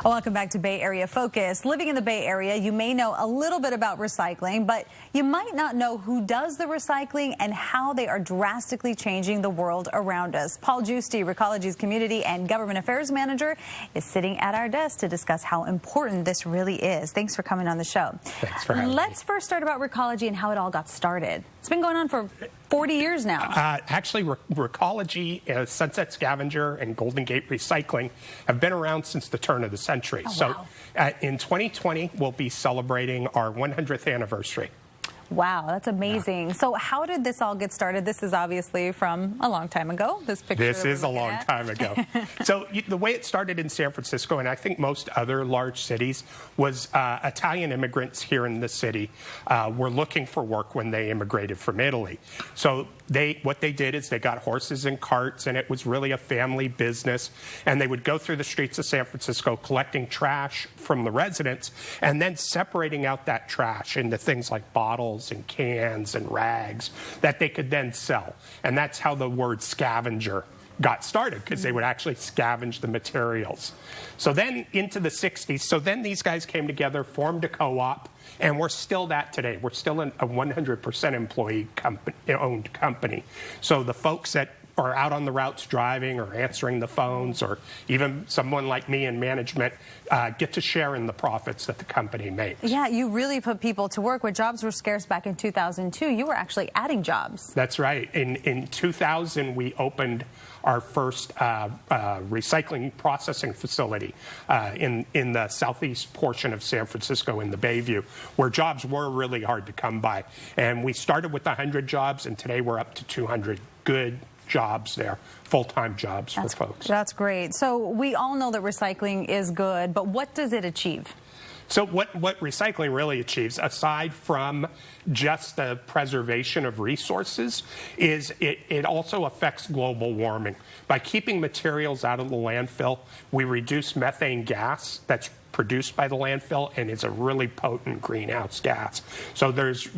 Welcome back to Bay Area Focus. Living in the Bay Area, you may know a little bit about recycling, but you might not know who does the recycling and how they are drastically changing the world around us. Paul Giusti, Recology's Community and Government Affairs Manager, is sitting at our desk to discuss how important this really is. Thanks for coming on the show. Thanks for having me. Let's first start about Recology and how it all got started. It's been going on for 40 years now. Actually, Recology, Sunset Scavenger, and Golden Gate Recycling have been around since the turn of the century. Oh, wow. So in 2020, we'll be celebrating our 100th anniversary. Wow, that's amazing. Yeah. So how did this all get started? This is obviously from a long time ago, this picture. This is a long time ago. So the way it started in San Francisco, and I think most other large cities, was Italian immigrants here in the city were looking for work when they immigrated from Italy. So what they did is they got horses and carts, and it was really a family business. And they would go through the streets of San Francisco collecting trash from the residents and then separating out that trash into things like bottles and cans and rags that they could then sell. And that's how the word scavenger got started, because they would actually scavenge the materials. So then into the 60s, so then these guys came together, formed a co-op, and we're still that today. We're still a 100% employee-owned company. So the folks that are out on the routes driving or answering the phones, or even someone like me in management, get to share in the profits that the company makes. Yeah, you really put people to work. When jobs were scarce back in 2002, you were actually adding jobs. That's right. In 2000, we opened our first recycling processing facility in the southeast portion of San Francisco in the Bayview, where jobs were really hard to come by. And we started with 100 jobs, and today we're up to 200 good jobs there, full-time jobs for folks. That's great. So we all know that recycling is good, but what does it achieve? So what recycling really achieves, aside from just the preservation of resources, is it also affects global warming. By keeping materials out of the landfill, we reduce methane gas that's produced by the landfill, and it's a really potent greenhouse gas. So there's,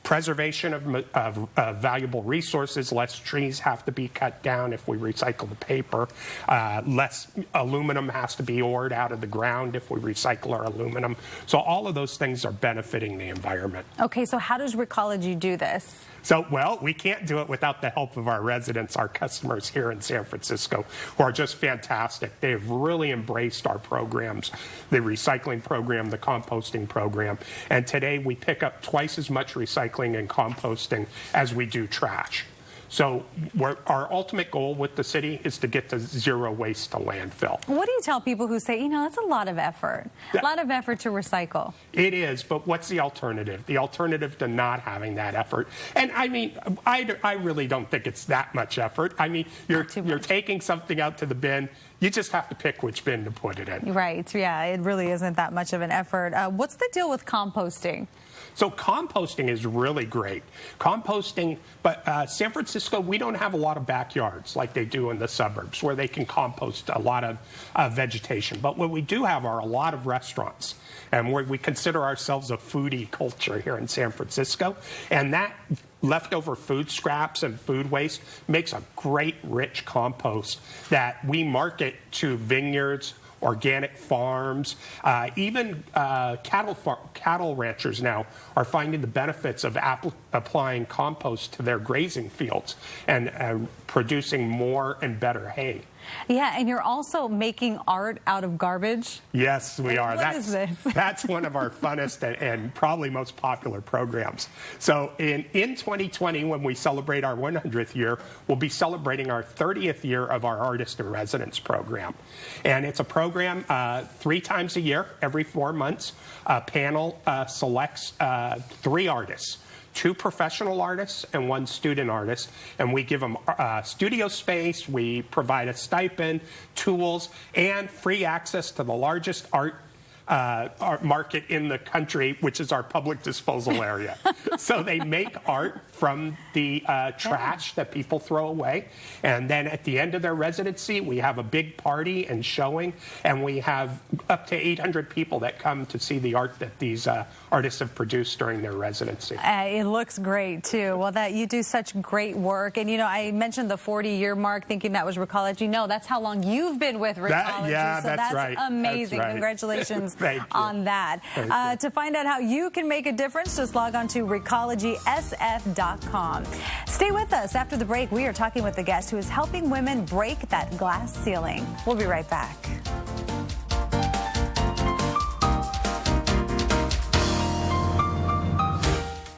preservation of valuable resources. Less trees have to be cut down if we recycle the paper. Less aluminum has to be ored out of the ground if we recycle our aluminum. So all of those things are benefiting the environment. Okay, so how does Recology do this? So, well, we can't do it without the help of our residents, our customers here in San Francisco, who are just fantastic. They've really embraced our programs, the recycling program, the composting program. And today we pick up twice as much recycling and composting as we do trash. So our ultimate goal with the city is to get to zero waste to landfill. What do you tell people who say, that's a lot of effort, a lot of effort to recycle? It is, but what's the alternative? The alternative to not having that effort. And I mean, I really don't think it's that much effort. I mean, you're taking something out to the bin. You just have to pick which bin to put it in. Right, yeah, it really isn't that much of an effort. What's the deal with composting? So composting is really great. Composting, but San Francisco, we don't have a lot of backyards like they do in the suburbs where they can compost a lot of vegetation. But what we do have are a lot of restaurants. And we consider ourselves a foodie culture here in San Francisco. And that leftover food scraps and food waste makes a great, rich compost that we market to vineyards, organic farms, even cattle ranchers now are finding the benefits of applying compost to their grazing fields and producing more and better hay. Yeah, and you're also making art out of garbage. Yes, we are. What is this? That's one of our funnest and probably most popular programs. So in 2020, when we celebrate our 100th year, we'll be celebrating our 30th year of our Artist in Residence program. And it's a program 3 times a year, every 4 months. A panel selects 3 artists. 2 professional artists and 1 student artist, and we give them studio space, we provide a stipend, tools, and free access to the largest art market in the country, which is our public disposal area. So they make art from the trash that people throw away. And then at the end of their residency, we have a big party and showing, and we have up to 800 people that come to see the art that these artists have produced during their residency. It looks great, too. Well, you do such great work. And, you know, I mentioned the 40-year mark, thinking that was Recology. No, that's how long you've been with Recology. Yeah, so that's right. Amazing. That's right. Congratulations on that. To find out how you can make a difference, just log on to recologysf.com. Stay with us. After the break, we are talking with the guest who is helping women break that glass ceiling. We'll be right back.